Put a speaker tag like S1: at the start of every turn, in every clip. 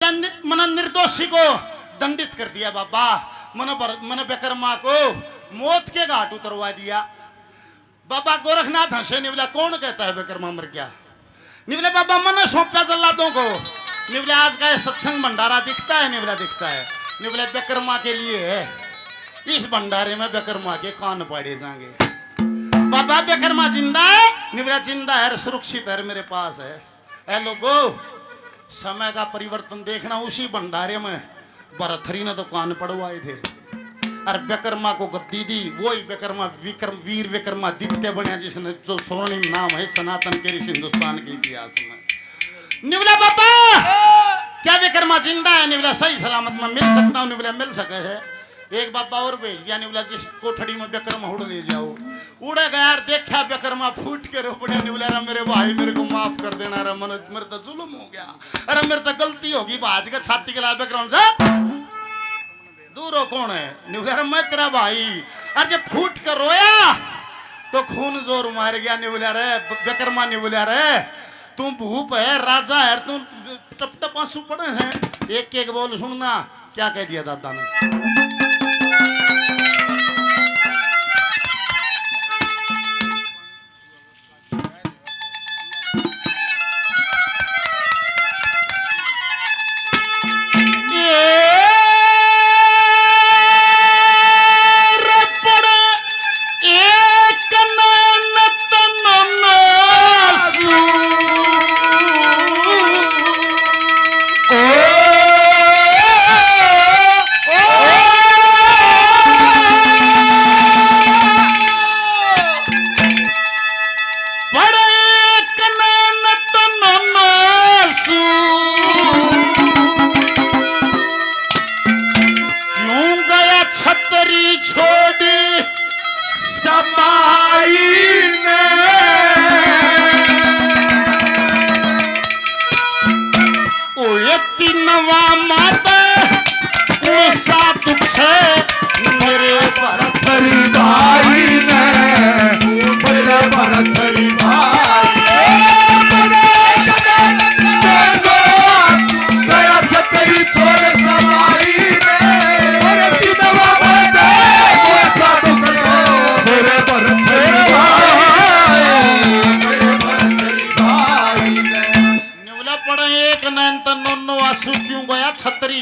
S1: मन निर्दोषी को दंडित कर दिया बाबा। मन विक्रमा को मौत के घाट उतरवा दिया। बाबा गोरखनाथ हंसे। निवला कौन कहता है विक्रमा मर गया? निवले बाबा मन सौंपा जल्लादों को। निवले आज का सत्संग भंडारा दिखता है। निवला दिखता है। निवले विक्रमा के लिए है। इस भंडारे में विक्रमा के कान पाड़े जाएंगे। बाबा विक्रमा जिंदा है? निवला जिंदा है, सुरक्षित है, मेरे पास है। ए लोगो, समय का परिवर्तन देखना। उसी भंडारे में भरथरी ने तो कान पड़वाए थे और विक्रमा को गद्दी दी। वही विक्रमा वीर विक्रमादित्य बना जिसने जो स्वर्णिम नाम है सनातन के इस हिंदुस्तान के इतिहास में। निवला बाबा क्या विक्रमा जिंदा है? निवला सही सलामत में मिल सकता हूँ। निवला मिल सके है। एक बाबा और भेज दिया। निवला जिस कोठड़ी में विक्रमा उड़ ले जाओ। उड़े गया यार, देखा विक्रमा फूट के रो पड़े। निवला रे मेरे भाई मेरे को माफ कर देना रे, मेरे तो जुल्म हो गया। अरे मेरे तो गलती होगी। भाज के छाती के ला विक्रमा दूर हो। कौन है? निवला रे मैं तेरा भाई। अरे जब फूट कर रोया तो खून जोर मार गया। निवला रे विक्रमा, निवला रे तू भूप है, राजा है, तू टप टप आंसू पड़े हैं। एक एक बोल सुनना। क्या कह दिया दादा ने?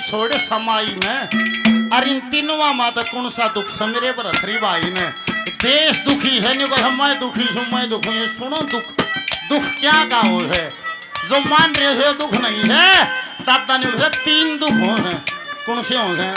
S1: छोड़ समाई में। अरे इन तीनों माता कौन सा दुख समेरे भरथरी भाई ने। देश दुखी है। नहीं को मैं दुखी हूँ, मैं दुखी हूँ। सुनो दुख, दुख क्या का हो है? जो मान रहे हो दुख नहीं है। दादा ने उसे तीन दुख हो हैं। कौन से हो हैं?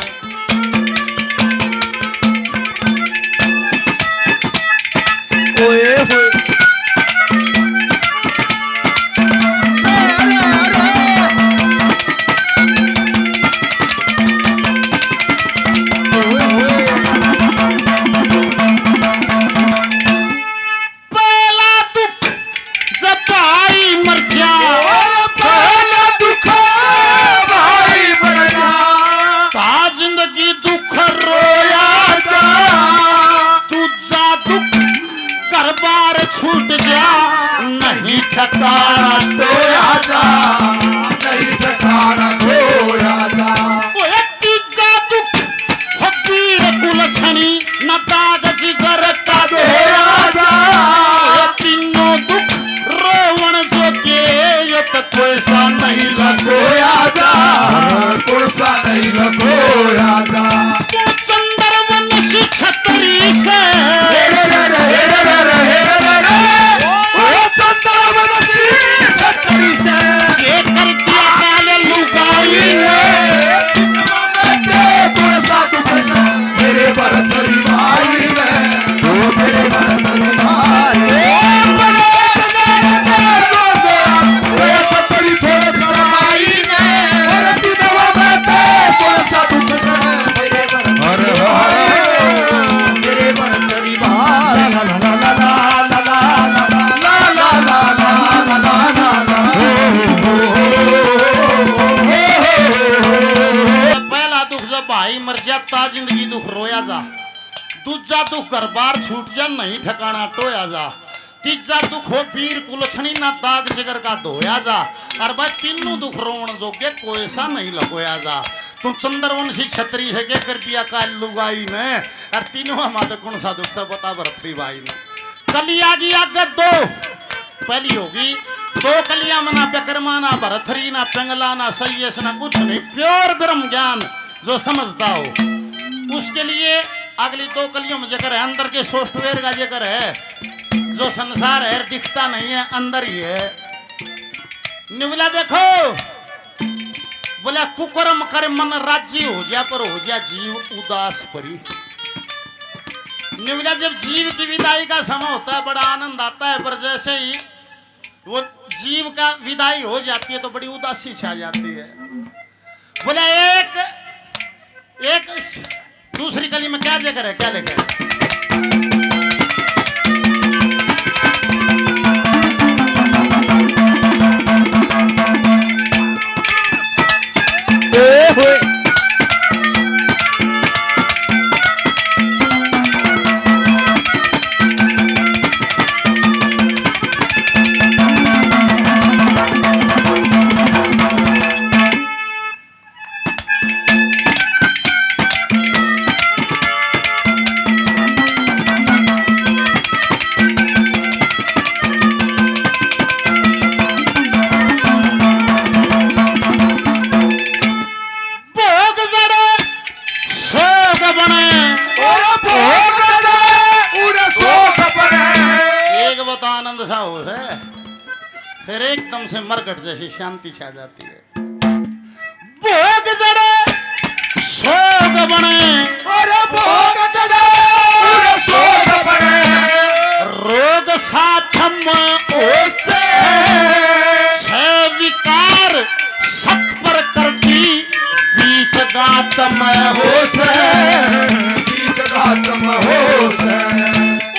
S1: छूट जा नहीं ठिकाना तो आजा, नहीं ठिकाना तो आजा। ओए तीजा दुख हो वीर कुलछणी न कागज कर का दो आजा। ओए तीनों दुख रोवण जो के ये तो कोई सा नहीं लगो आजा, कोई सा नहीं लगो आजा। तू चंद्रवन सी छतरी से जिंदगी दुख रोया जा। दूजा दुख घर बार छूट जा नहीं ठिकाना टोया जा। तीजा दुख हो पीर कुलछनी ना दाग जिगर का धोया जा और भाई तीनों दुख रोण जोगे कोई सा नहीं लगोया जा तुम चंद्रवंशी छत्री है के कर दिया काल लुगाई ने और तीनों हमारे कौन सा दुख से बता भरतरी भाई ने कलिया की आगत दो पहली होगी दो कलिया मना व्यकर्मा ना भरथरी ना पिंगला ना सैयस ना कुछ नहीं प्योर ब्रह्म ज्ञान जो समझता हो उसके लिए अगली दो कलियों में जगह है अंदर के सॉफ्टवेयर का जगह है जो संसार है दिखता नहीं है अंदर ही है निवला देखो बोला कुकर्म करे मन राज्य हो जा पर हो जा जीव उदास परी निवला जब जीव की विदाई का समय होता है बड़ा आनंद आता है पर जैसे ही वो जीव का विदाई हो जाती है तो बड़ी उदासी छा जाती है बोला एक दूसरी कली में क्या जगह है क्या लेकर फिर एकदम से मरकट जैसी शांति छा जाती है भोग जड़े सोग बने और भोग जड़े सोग बने रोग साथम ओसे छह विकार सत पर करती बीस गातम होसे बीस गातम होसे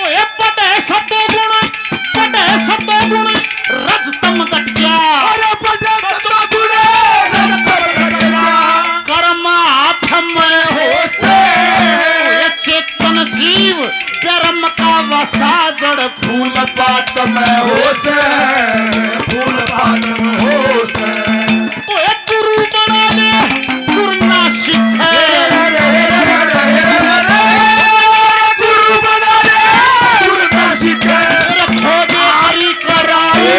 S1: ओए पटे सतो गुण रजतम कट जा अरे पटे सतो गुण रजतम कट जा कर्म हाथ में होसे चेतन जीव कर्म का वसा जड़ फूल पात में होसे फूल पात में होसे ओए गुरु बना ले गुरु ना सिखे गुरु बना ले गुरु ना सिखे रखो दे हरि कराए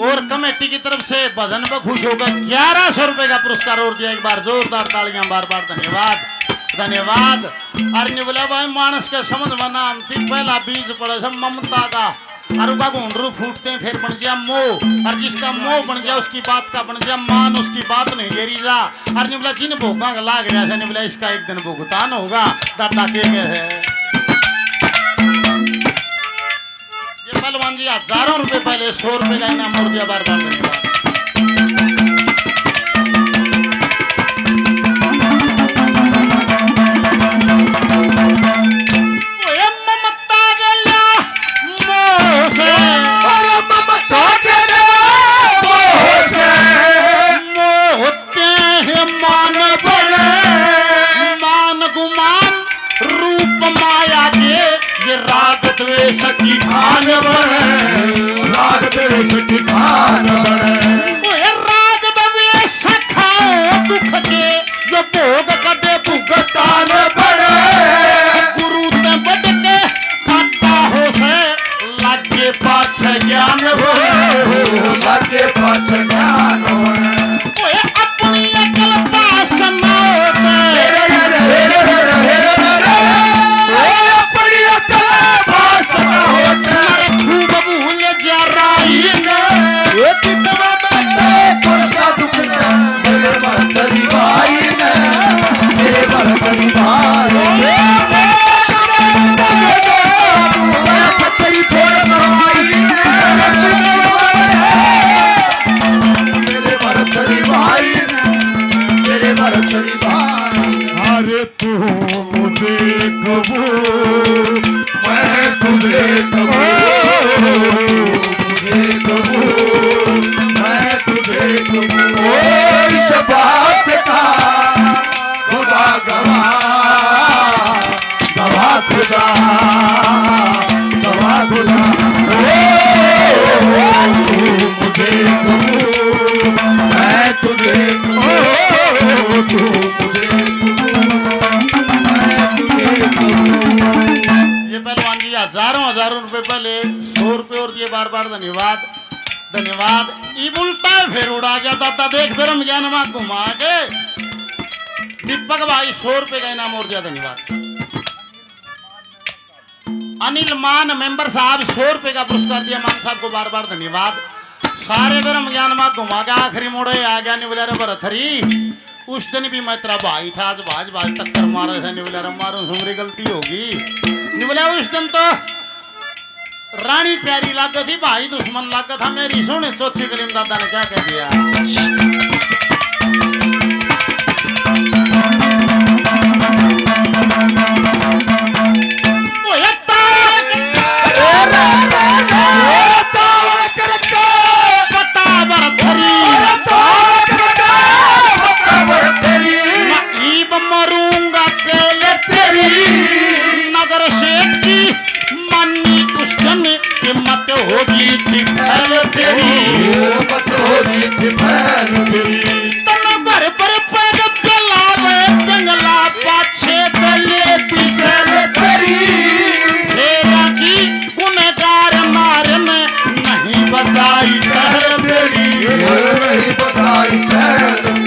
S1: और कमेटी की तरफ से भजन पर खुश होकर 1100 रुपए का पुरस्कार और दिया एक बार जोरदार तालियां बार बार धन्यवाद धन्यवाद अरे बोला भाई मानस के समझ बना पहला बीज पड़े सब ममता का और घुंडरू फूटते हैं फिर बन गया मोह और जिसका मोह बन गया उसकी बात का बन गया मान उसकी बात नहीं गेरी जा और बोला जिन भोगा लाग रहा था बोला इसका एक दिन भुगतान होगा दादा के है पहलवान जी हजारों रुपए पहले 100 रुपए का इनाम और दिया बार बार धन्यवाद सखी खान बने राग तेरे सखी खान बने राग भोग कदे भुगतान बड़े गुरु ते बढ़ के काटा हो से लागे पाछे ज्ञान हो
S2: लागे पाछे ज्ञान हो
S1: ओए अपनी अकल पास ना होते
S2: अपनी अकल पास ना होते
S1: खूब भूल जा राई
S2: ये चितवा में थोड़ा सा दुख से मेरे भरतरी भाई ने मेरे भरतरी भाई मैं छतरी थोड़ा सा भाई मेरे भरतरी भाई ने मेरे भरतरी भाई
S1: अरे तू मुझे कबू
S2: मैं तुझे कबू मुझे कबू मैं तुझे कबू इस बात का खुदा गवाह गवाह खुदा गवाह खुदा मुझे कबू मैं तुझे कबू तू मुझे
S1: ये पहलवान जी हजारों रुपए पहले 100 रुपए और दिए बार बार धन्यवाद धन्यवाद ई उल्टा फिर उड़ा गया था देख फिर हम ज्ञान में घुमा के दीपक भाई 100 रुपए का इनाम और दिया धन्यवाद अनिल मान मेंबर साहब 100 रुपए का पुरस्कार दिया मान साहब को बार बार धन्यवाद सारे फिर हम ज्ञान में घुमा के आखिरी मोड़े आ गया निवला रे भरथरी उस दिन भी मैं तेरा भाई था आज भाज टक्कर मारे थे निवला मारो हमारी गलती होगी निवला उस दिन तो रानी प्यारी लागत थी भाई दुश्मन लागत था मेरी सुने चौथी कलीम दादा ने क्या कह दिया मरूंगा केले तेरी नगर शेठ की मानी उस दिन हिम्मत होगी थी फैल तेरी
S2: हिम्मत होगी थी फैल तेरी
S1: तन घर पर पैर चलावे जंगला पाछे दले दिसल
S2: तेरी
S1: फेरा की गुनहगार मार में नहीं बजाई पहल तेरी
S2: नहीं बधाई फैल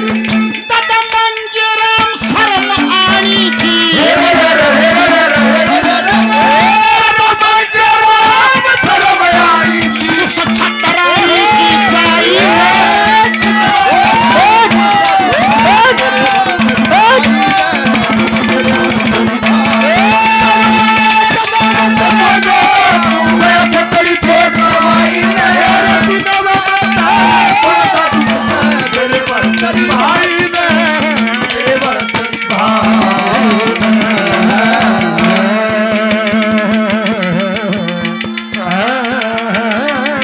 S2: भाई